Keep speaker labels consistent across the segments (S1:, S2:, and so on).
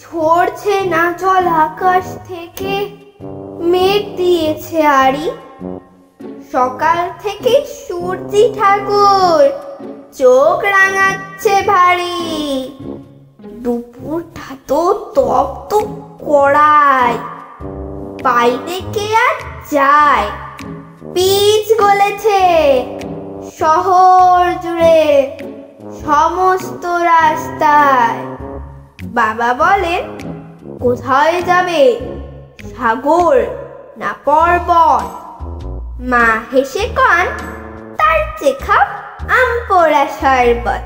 S1: ঝরছে না জল আকাশ থেকে, মেঘ দিয়েছে আড়ি। সকাল থেকে সূর্যি ঠাকুর চোখ রাঙাচ্ছে ভারী। দুপুরটা তো তপ্ত কড়াই, বাইরে কে আর যায়? পিচ গলেছে শহর জুড়ে, সমস্ত রাস্তায়। বাবা বলেন, কোথায় যাবে, সাগর না পর্বত? মা হেসে কন, তার চেখা আম পোড়া শরবত।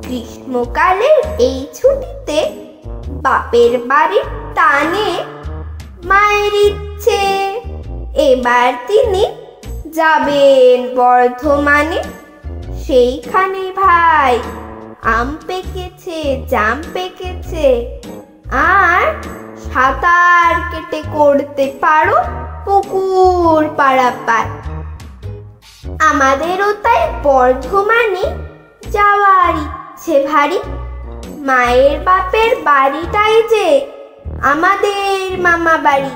S1: গ্রীষ্মকালের এই ছুটিতে বাপের বাড়ির টানে মায়ের ইচ্ছে এবার তিনি যাবেন বর্ধমানে। সেইখানে ভাই আম পেকেছে, জাম পেকেছে, আর সাঁতার কেটে করতে পারো পুকুর পারাপার। আমাদেরও তাই বর্ধমানে যাওয়ার ইচ্ছে ভারী। মায়ের বাপের বাড়িটাই যে আমাদের মামা বাড়ি।